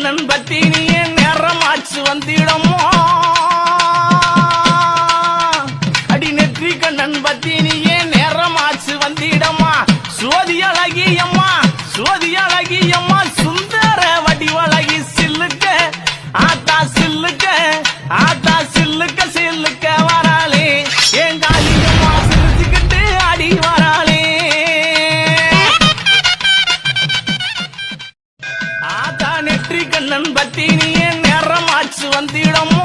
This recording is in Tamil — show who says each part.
Speaker 1: கண்ணன் பத்தினியே நேரமாச்சு வந்திடமோ அடி நெற்றி கண்ணன் பத்தினியே நேரமாச்சு வந்திடமா சோதி அழகியம்மா சுந்தர வடிவழகி சில்லுக்க ஆத்தா சில்லுக்க வராளே என் காளியம்மா சிரிச்சுக்கிட்டு அடி வராளே ஆத்தா நெற்றி கண்ணன் பத்தினியே நேரமாச்சு வந்திடமோ